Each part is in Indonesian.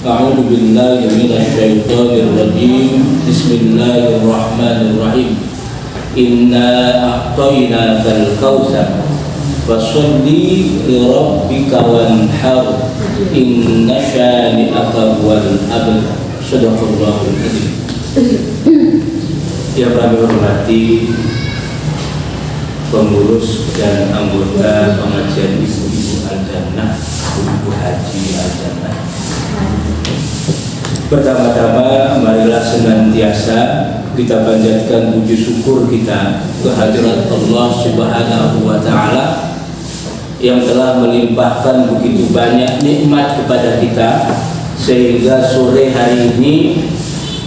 A'udzu billahi minasyaitonir rajim. Bismillahirrahmanirrahim. Inna a'tainakal kautsar fasholli li rabbika wanhar. Inna syani'aka huwal abtar. Shadaqallahul adzim. Yang kami hormati pengurus dan anggota pengajian Ibu-Ibu Al-Jannah, Ibu Haji Al-Jannah. Pertama-tama marilah senantiasa kita panjatkan puji syukur kita kehadirat Allah Subhanahu wa Ta'ala yang telah melimpahkan begitu banyak nikmat kepada kita, sehingga sore hari ini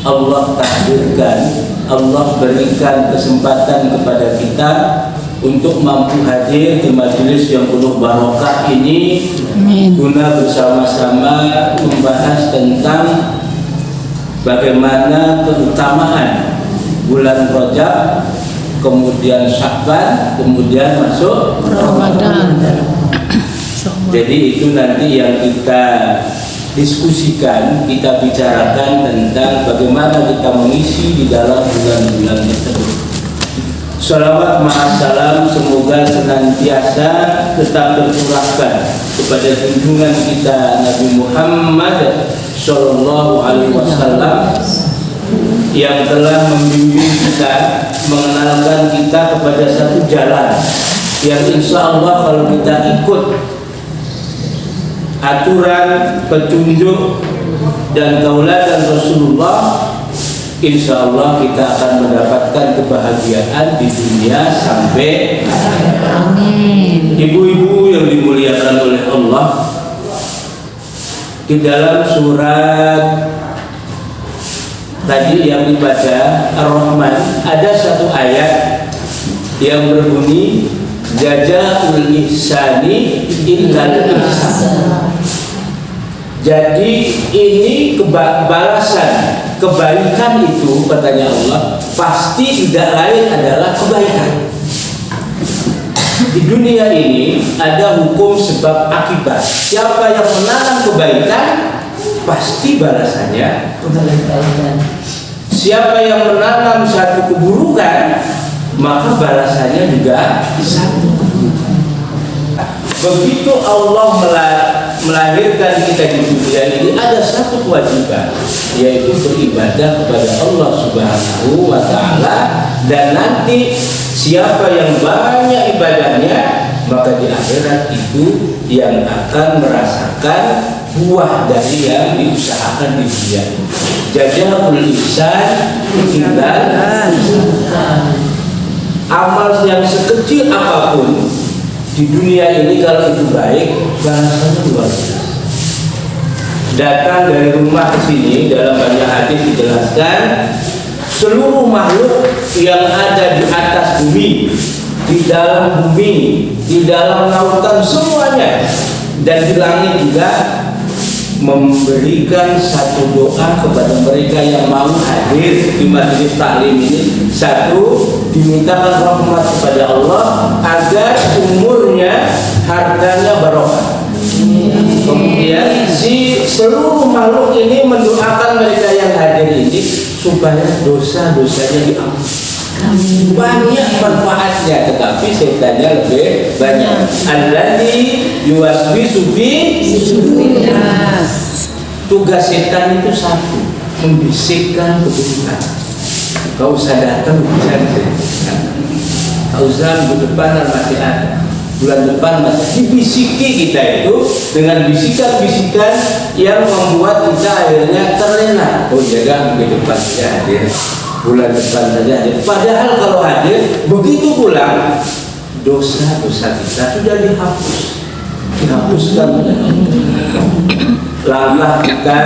Allah takdirkan, Allah berikan kesempatan kepada kita untuk mampu hadir di majelis yang penuh barokah ini. Amin. Guna bersama-sama membahas tentang bagaimana keutamaan bulan Rajab, kemudian Sya'ban, kemudian masuk Ramadan. Jadi itu nanti yang kita diskusikan, kita bicarakan tentang bagaimana kita mengisi di dalam bulan-bulan tersebut. Salawat ma'assalam semoga senantiasa tetap tercurahkan kepada junjungan kita Nabi Muhammad Sallallahu Alaihi Wasallam yang telah membimbing kita, mengenalkan kita kepada satu jalan yang insya Allah kalau kita ikut aturan, petunjuk dan tauladan Rasulullah, insya Allah kita akan mendapatkan kebahagiaan di dunia sampai amin. Ibu-ibu yang dimuliakan oleh Allah, di dalam surat tadi yang dibaca Ar-Rahman ada satu ayat yang berbunyi jazaa'ul ihsani illal ihsan. Jadi ini balasan kebaikan itu, katanya Allah, pasti tidak lain adalah kebaikan. Di dunia ini ada hukum sebab akibat. Siapa yang menanam kebaikan pasti balasannya kebaikan. Siapa yang menanam satu keburukan maka balasannya juga satu. Begitu Allah melahirkan kita di dunia ini, ada satu kewajiban, yaitu beribadah kepada Allah Subhanahu wa Ta'ala. Dan nanti siapa yang banyak ibadahnya, maka di akhirat itu yang akan merasakan buah dari yang diusahakan di dunia ini. Jazaa'ul ihsan illal ihsan. Amal yang sekecil apapun di dunia ini kalau itu baik, balasannya luar biasa. Datang dari rumah ke sini, dalam banyak hadis dijelaskan seluruh makhluk yang ada di atas bumi, di dalam bumi, di dalam lautan, semuanya, dan di langit juga memberikan satu doa kepada mereka yang mau hadir di majelis taklim ini. Satu, dimintakan rahmat kepada Allah agar umurnya, hartanya barokah. Kemudian seluruh makhluk ini mendoakan mereka yang hadir ini supaya dosa-dosanya diampuni. Banyak manfaatnya, tetapi setannya lebih banyak. Alladzi yuwaswisu fi sudurinnas. Tugas setan itu satu, membisikkan keburukan. Kau usah datang, kau usah minggu depan masih ada, bulan depan masih dibisiki kita itu dengan bisikan-bisikan yang membuat kita akhirnya terlena. Oh jaga minggu depan saja hadir, bulan depan saja hadir. Padahal kalau hadir begitu pulang, dosa-dosa kita sudah dihapuskan. Langkah kita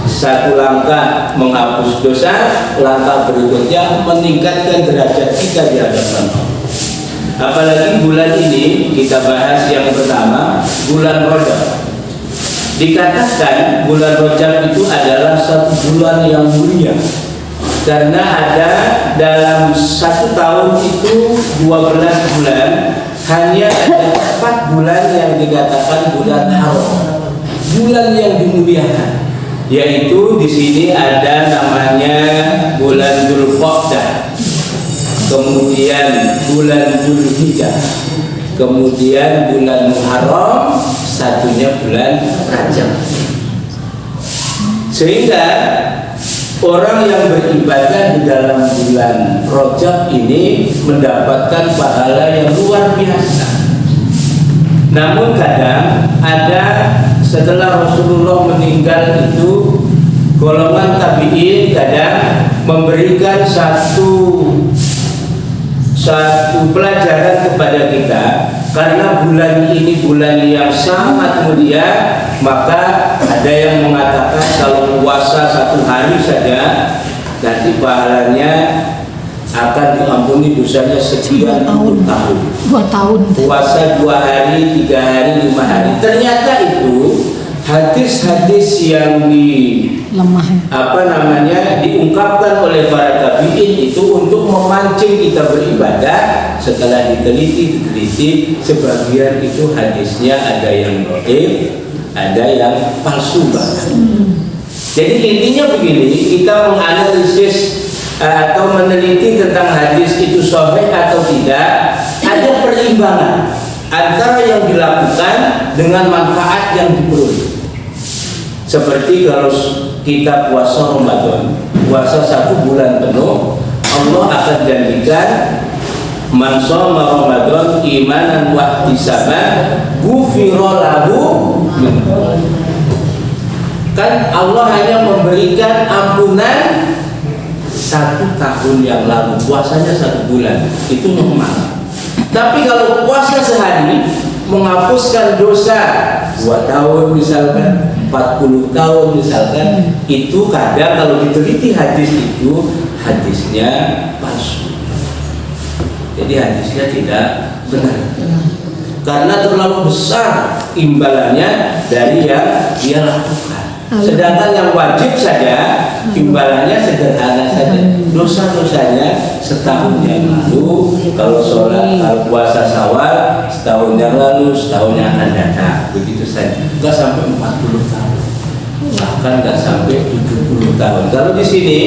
satu langkah menghapus dosa, langkah berikutnya meningkatkan derajat kita di hadapan Allah. Apalagi bulan ini kita bahas yang pertama, bulan Rajab. Dikatakan bulan Rajab itu adalah satu bulan yang mulia karena ada dalam satu tahun itu 12 bulan, hanya ada 4 bulan yang dikatakan bulan haram, bulan yang dimuliakan. yaitu di sini ada namanya bulan Dzulqa'dah, kemudian bulan Dzulhijjah, kemudian bulan Muharram, satunya bulan Rajab. Sehingga orang yang beribadah di dalam bulan Rajab ini mendapatkan pahala yang luar biasa. Namun kadang ada setelah Rasulullah meninggal itu golongan tabi'in kadang memberikan satu pelajaran kepada kita, karena bulan ini bulan yang sangat mulia, maka ada yang mengatakan kalau puasa 1 hari saja nanti pahalanya akan diampuni dosanya sekian tahun. 2 tahun. Puasa 2 hari, 3 hari, 5 hari. Ternyata itu hadis-hadis yang diungkapkan oleh para tabi'in itu untuk memancing kita beribadah. Setelah diteliti, sebagian itu hadisnya ada yang dhaif, ada yang palsu bahkan. Jadi intinya begini, kita menganalisis atau meneliti tentang hadis itu sahih atau tidak, ada perimbangan antara yang dilakukan dengan manfaat yang diperoleh. Seperti kalau kita puasa Ramadan, puasa 1 bulan penuh, Allah akan janjikan man shoma Ramadan imanan wa ihtisaban ghufira lahu min. Kan Allah hanya memberikan ampunan 1 tahun yang lalu, puasanya 1 bulan, itu normal. Tapi kalau puasa sehari menghapuskan dosa 2 tahun misalkan, 40 tahun misalkan, itu kadang kalau diteliti hadis itu hadisnya palsu. Jadi hadisnya tidak benar, karena terlalu besar imbalannya dari yang dia lakukan. Sedangkan yang wajib saja imbalannya sederhana saja. Dosa-dosanya setahun yang lalu, kalau sholat, kalau puasa Syawal setahun yang lalu, setahun yang akan datang, begitu saja. Enggak sampai 40 tahun, bahkan enggak sampai 70 tahun. Kalau di sini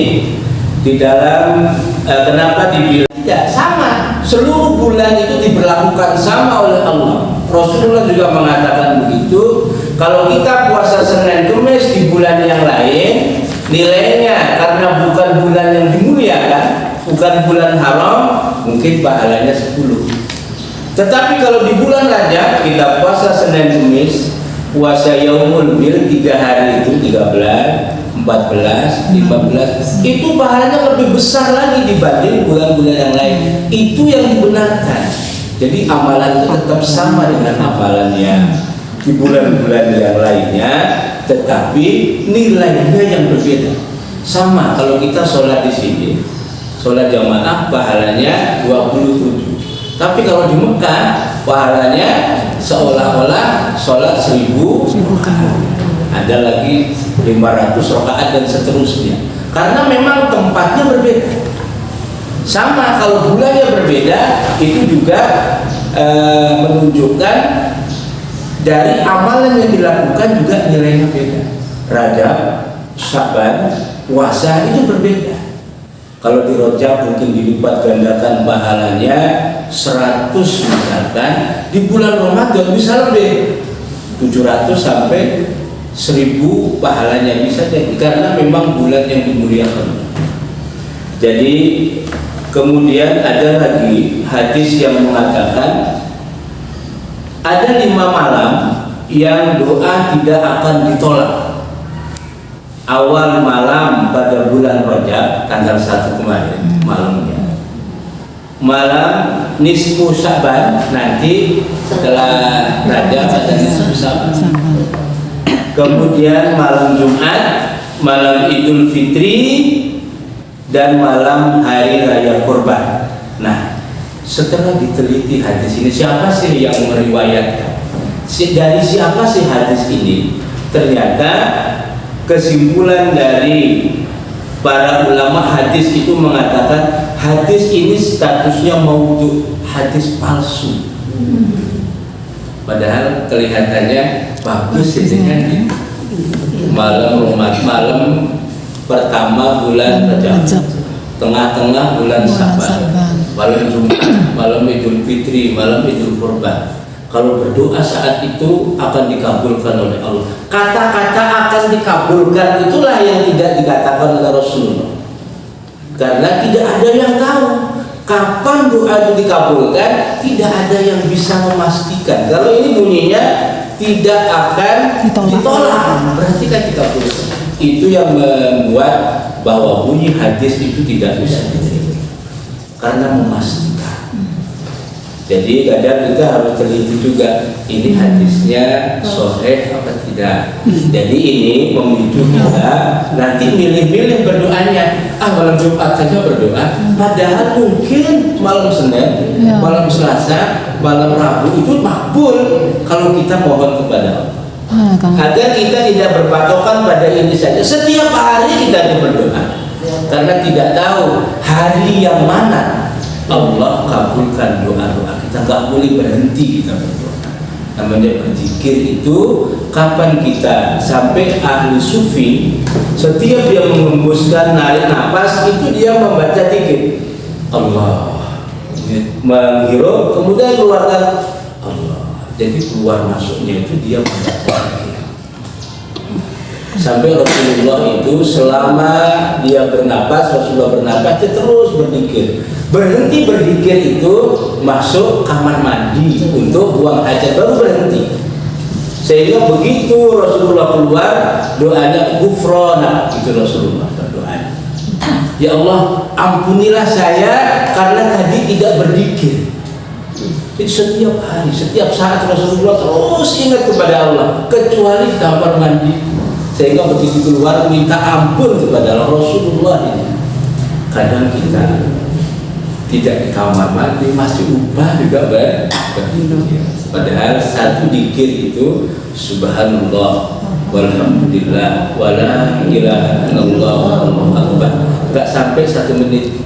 di dalam kenapa dibilang tidak sama? Seluruh bulan itu diberlakukan sama oleh Allah. Rasulullah juga mengatakan begitu. Kalau kita puasa Senin Kemis di bulan yang lain, nilainya karena bukan bulan yang dimuliakan, bukan bulan haram, mungkin pahalanya 10. Tetapi kalau di bulan Rajab kita puasa Senin Kemis, puasa Yaumul Bil 3 hari itu 13, 14, 15, itu pahalanya lebih besar lagi dibanding bulan-bulan yang lain. Itu yang dibenarkan. Jadi amalan itu tetap sama dengan amalannya di bulan-bulan yang lainnya, tetapi nilainya yang berbeda. Sama kalau kita sholat di sini, sholat jamaah pahalanya 27. Tapi kalau di Mekah pahalanya seolah-olah sholat 1000 kali. Ada lagi 500 rakaat dan seterusnya. Karena memang tempatnya berbeda. Sama kalau bulannya berbeda, itu juga menunjukkan dari amalan yang dilakukan juga nilainya beda. Rajab, Syaban, puasa itu berbeda. Kalau di Rajab mungkin dilipat gandakan pahalanya 100 misalkan, di bulan Ramadan bisa lebih 700 sampai 1000 pahalanya bisa jadi, karena memang bulan yang dimuliakan. Jadi kemudian ada lagi hadis yang mengatakan ada 5 malam yang doa tidak akan ditolak. Awal malam pada bulan Rajab tanggal 1 kemarin malamnya, malam nisfu Syaban, nanti setelah Rajab ada nisfu Syaban. Kemudian malam Jumat, malam Idul Fitri, dan malam hari raya Kurban. Nah, setelah diteliti hadis ini, siapa sih yang meriwayatkan? Dari siapa sih hadis ini? Ternyata kesimpulan dari para ulama hadis itu mengatakan hadis ini statusnya maudhu, hadis palsu. Padahal kelihatannya bagus ini kan. malam pertama bulan Rajab, tengah-tengah bulan Saban, malam Jumat, malam Idul Fitri, malam Idul Kurban. Kalau berdoa saat itu akan dikabulkan oleh Allah. Kata-kata akan dikabulkan itulah yang tidak dikatakan oleh Rasulullah. Karena tidak ada yang tahu kapan doa itu dikabulkan, tidak ada yang bisa memastikan. Kalau ini bunyinya tidak akan ditolak, berarti kan dikabulkan. Itu yang membuat bahwa bunyi hadis itu tidak bisa diterima karena memastikan. Jadi kadang kita harus teliti juga ini hadisnya sahih apa tidak. Jadi ini memicu kita nanti milih-milih berdoanya. Malam Jumat saja berdoa, padahal mungkin malam Senin, malam Selasa, malam Rabu itu makbul kalau kita mohon kepada Allah. Agar kita tidak berpatokan pada ini saja. Setiap hari kita berdoa, karena tidak tahu hari yang mana Allah kabulkan doa-doa kita. Nggak boleh berhenti kita berdoa. Namanya berzikir itu kapan kita sampai ahli sufi, setiap dia mengembuskan narik nafas itu dia membaca zikir Allah, menghirup kemudian keluarkan Allah. Jadi keluar masuknya itu dia membaca zikir. Sampai Rasulullah itu selama dia bernapas, Rasulullah bernapas dia terus berzikir. Berhenti berzikir itu masuk kamar mandi untuk buang hajat baru berhenti. Sehingga begitu Rasulullah keluar doanya ghufrana, itu Rasulullah berdoa. Ya Allah, ampunilah saya karena tadi tidak berzikir. Jadi setiap hari, setiap saat Rasulullah terus ingat kepada Allah, kecuali kamar mandi. Sehingga begitu keluar minta ampun kepada Allah. Rasulullah ini. Kadang kita tidak di kamar mandi masih ubah juga padahal satu zikir itu subhanallah walhamdulillah wala ilaha illallah wallahu akbar, enggak sampai 1 menit,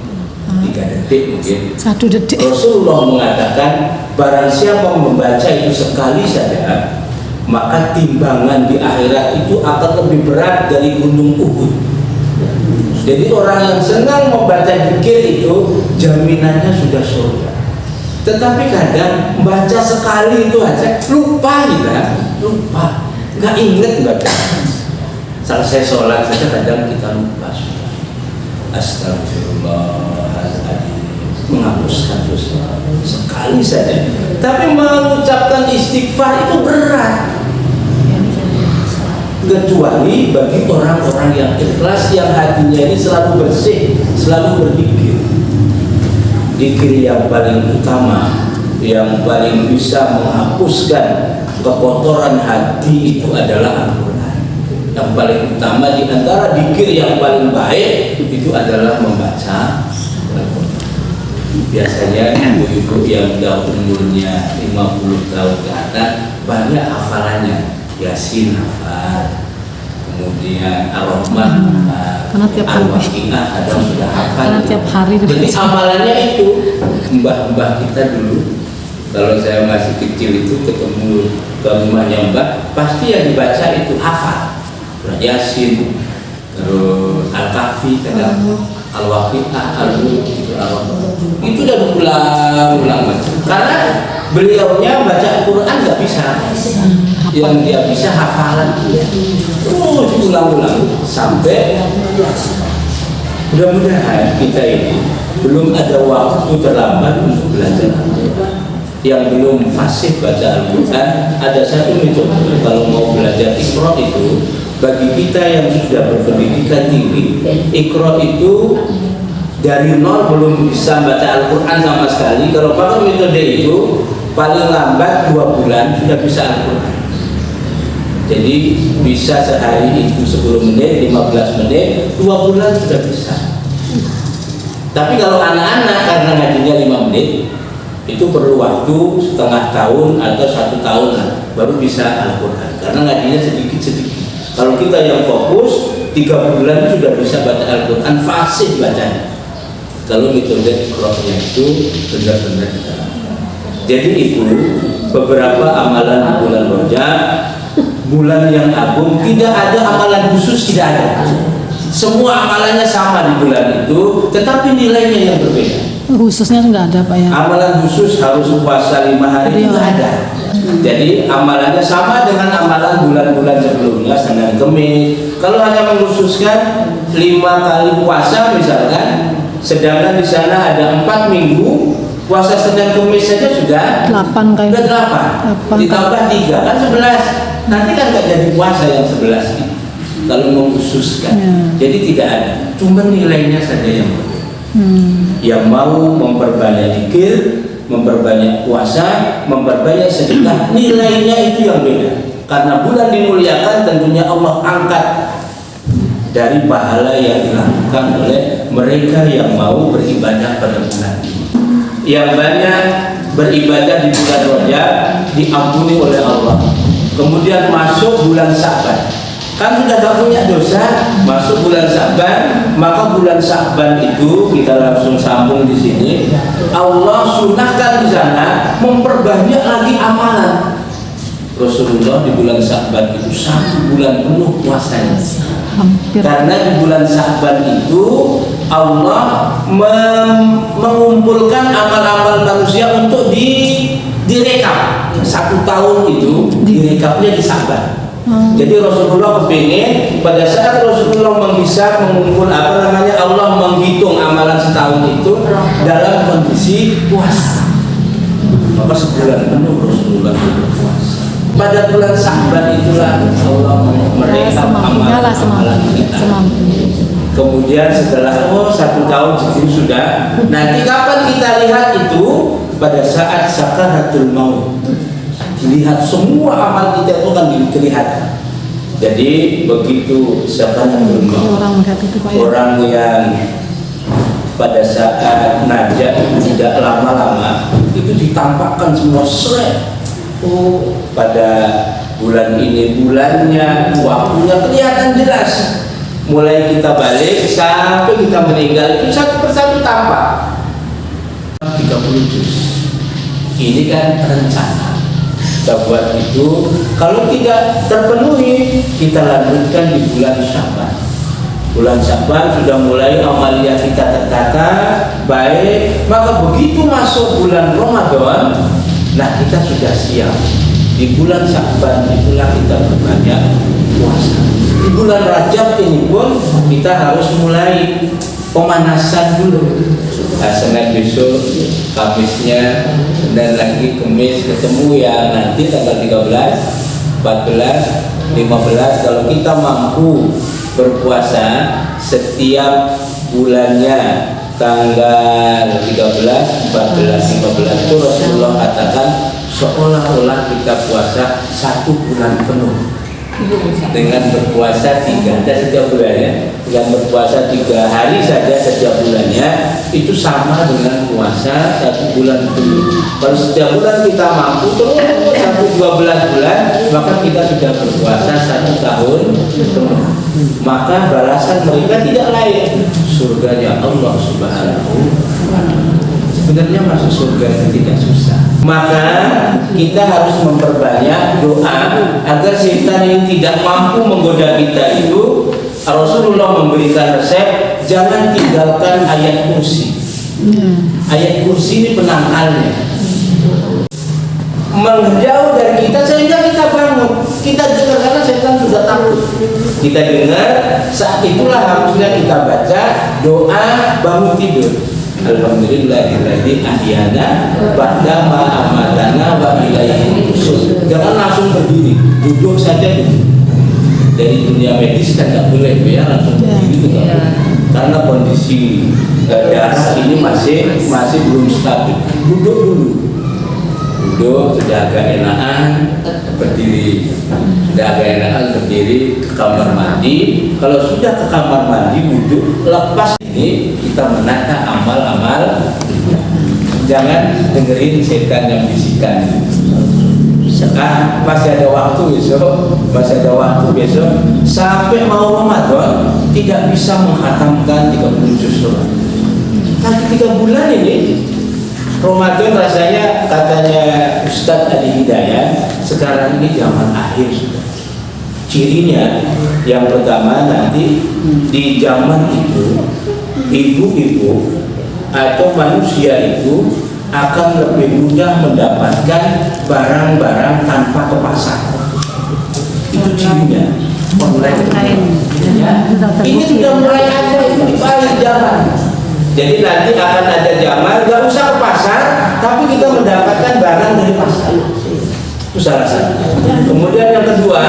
3 detik mungkin. 1 detik. Rasulullah mengatakan barang siapa membaca itu sekali saja, maka timbangan di akhirat itu akan lebih berat dari gunung Uhud. Jadi orang yang senang membaca zikir itu jaminannya sudah surga. Tetapi kadang membaca sekali itu aja lupa lupa, nggak inget baca. Selesai sholat saja kadang kita lupa sudah. Astagfirullahaladzim, menghapuskan dosa sekali saja. Tapi mengucapkan istighfar itu berat. Kecuali bagi orang-orang yang ikhlas, yang hatinya ini selalu bersih, selalu berzikir. Zikir yang paling utama, yang paling bisa menghapuskan kekotoran hati itu adalah Al-Quran. Yang paling utama di antara zikir yang paling baik itu adalah membaca Al-Quran. Biasanya ibu-ibu yang sudah umurnya 50 tahun ke atas banyak hafalannya. Yasin hafal, kemudian Ar-Rahman hafal, Al-Waqiah kadang sudah hafal. Tiap hari. Jadi amalannya itu mbah-mbah kita dulu. Kalau saya masih kecil itu ketemu ke rumahnya mbah, pasti yang dibaca itu hafal. Yasin, terus Al-Kahfi, kadang Al-Waqiah, Al-Mulk, itu udah berulang-ulang. Karena beliaunya baca Al-Quran nggak bisa. Yang dia bisa hafalan terus ulang-ulang sampai mudah-mudahan kita ini belum ada waktu terlambat untuk belajar Al-Quran. Yang belum fasih baca Al-Quran, ada satu metode kalau mau belajar Iqra itu, bagi kita yang sudah berpendidikan tinggi, Iqra itu dari nol belum bisa baca Al-Quran sama sekali. Kalau pakai metode itu paling lambat 2 bulan sudah bisa Al-Quran. Jadi bisa sehari itu 10 menit, 15 menit, 2 bulan sudah bisa. Tapi kalau anak-anak karena ngajinya 5 menit, itu perlu waktu setengah tahun atau 1 tahun lah, baru bisa Al-Quran. Karena ngajinya sedikit-sedikit. Kalau kita yang fokus, 3 bulan sudah bisa baca Al-Quran, fasih bacanya. Kalau metode Iqra-nya itu benar-benar kita. Jadi itu beberapa amalan bulan Rajab bulan yang agung, tidak ada amalan khusus, tidak ada. Semua amalannya sama di bulan itu, tetapi nilainya yang berbeda. Khususnya nggak ada Pak ya? Amalan khusus harus puasa 5 hari itu nggak ada. Jadi amalannya sama dengan amalan bulan-bulan sebelumnya, Senin Kemis. Kalau hanya mengkhususkan 5 kali puasa misalkan, sedangkan di sana ada 4 minggu, puasa Senin Kemis saja sudah 8 kayak. Sudah 8. Ditambah 3 kan 11. Nanti kan nggak jadi puasa yang 11 ini. Kalau mengkhususkan, jadi tidak ada. Cuma nilainya saja yang berbeda. Yang mau memperbanyak zikir, memperbanyak puasa, memperbanyak sedekah, nilainya itu yang beda. Karena bulan dimuliakan, tentunya Allah angkat dari pahala yang dilakukan oleh mereka yang mau beribadah pada bulan ini. Yang banyak beribadah di bulan Rajab diampuni oleh Allah. Kemudian masuk bulan Sya'ban, kan sudah gak punya dosa, masuk bulan Sya'ban, maka bulan Sya'ban itu kita langsung sambung di sini. Allah sunahkan di sana memperbanyak lagi amalan. Rasulullah di bulan Sya'ban itu 1 bulan penuh puasanya. Karena di bulan Sya'ban itu Allah mengumpulkan amal-amal manusia untuk direkap. 1 tahun itu direkapnya di Sya'ban. Jadi Rasulullah kepingin pada saat Rasulullah mengumpul Allah menghitung amalan setahun itu dalam kondisi puasa. Maka sebulan penuh Rasulullah berpuasa. Pada bulan Sya'ban itulah Allah merekap amalan kita. Kemudian setelah 1 tahun itu sudah. Nanti kapan kita lihat itu? Pada saat sakaratul maut. Dilihat semua amal kita itu kan kelihatan. Jadi begitu sakaratul maut, orang yang pada saat najah tidak lama-lama itu ditampakkan semua seret. Oh, pada bulan ini bulannya, waktunya kelihatan jelas. Mulai kita balik sampai kita meninggal itu satu persatu tampak. 30 juz. Ini kan rencana. Kita buat itu, kalau tidak terpenuhi kita lanjutkan di bulan Sya'ban. Bulan Sya'ban sudah mulai amalia kita tertata baik, maka begitu masuk bulan Ramadan, nah kita sudah siap. Di bulan Sya'ban itulah kita berbanyak puasa. Di bulan Rajab ini pun kita harus mulai pemanasan dulu. Senin besok, Kamisnya, dan lagi Kamis ketemu ya nanti tanggal 13, 14, 15. Kalau kita mampu berpuasa setiap bulannya tanggal 13, 14, 15 itu Rasulullah katakan seolah-olah kita puasa 1 bulan penuh. Dengan berpuasa 3 setiap bulannya, dengan berpuasa 3 hari saja setiap bulannya itu sama dengan puasa 1 bulan penuh. Kalau setiap bulan kita mampu terus 12 bulan, maka kita sudah berpuasa 1 tahun penuh. Maka balasan mereka tidak lain surganya Allah Subhanahu wa Ta'ala. Sebenarnya masuk surga itu tidak susah. Maka kita harus memperbanyak doa agar setan ini tidak mampu menggoda kita itu. Rasulullah memberikan resep, jangan tinggalkan ayat kursi. Ayat kursi ini penangkalnya. Menjauh dari kita sehingga kita bangun. Kita dengar karena setan sudah takut. Kita dengar, saat itulah harusnya kita baca doa bangun tidur. Alhamdulillahilladzi ahyana ba'da ma amatana wa ilaihi nusyur. Jangan langsung berdiri, duduk saja dulu. Dari dunia medis kan nggak boleh ya langsung berdiri itu karena kondisi darah ini masih belum stabil. Duduk dulu. Duduk sudah agak enakan berdiri, ke kamar mandi. Kalau sudah ke kamar mandi duduk, lepas ini kita menata amal-amal. Jangan dengerin setan yang bisikan. Masih ada waktu besok, sampai mau Ramadan tidak bisa menghatamkan 30 juz surat. Nanti 3 bulan ini Ramadan rasanya katanya Ustadz Adi Hidayat sekarang ini zaman akhir sudah. Cirinya yang pertama nanti di zaman itu ibu-ibu atau manusia itu akan lebih mudah mendapatkan barang-barang tanpa ke pasar. Itu cirinya online. Ya. Ini sudah mulai ada itu di balik zaman. Jadi nanti akan ada zaman nggak usah ke pasar, tapi kita mendapatkan barang dari pasar. Itu salah satu. Kemudian yang kedua,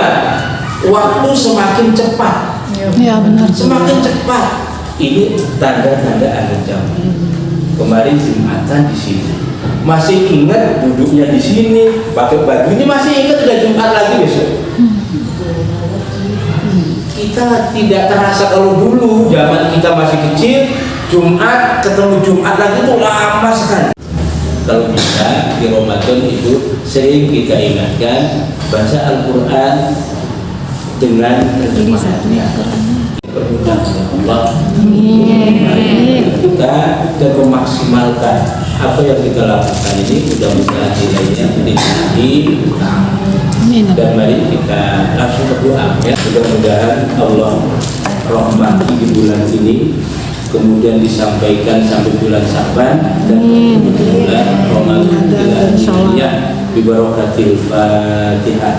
waktu semakin cepat. Ya benar. Semakin cepat. Ini tanda-tanda akhir zaman. Kemarin Jumatan di sini. Masih ingat duduknya di sini, pakai baju ini masih ingat udah Jumat lagi besok. Kita tidak terasa kalau dulu zaman kita masih kecil, Jumat ketemu Jumat lagi itu lama sekali. Kalau bisa di Ramadan itu sering kita ingatkan baca Al-Quran dengan terjemahannya. Bermudah Allah. Kita dan memaksimalkan apa yang kita lakukan ini, mudah-mudahan nilainya dinikmati. Dan mari kita langsung berdoa ya. Mudah-mudahan Allah rahmati di bulan ini, kemudian disampaikan sampai bulan Syaban dan bulan Ramadan. Bi barakatil Fatihah.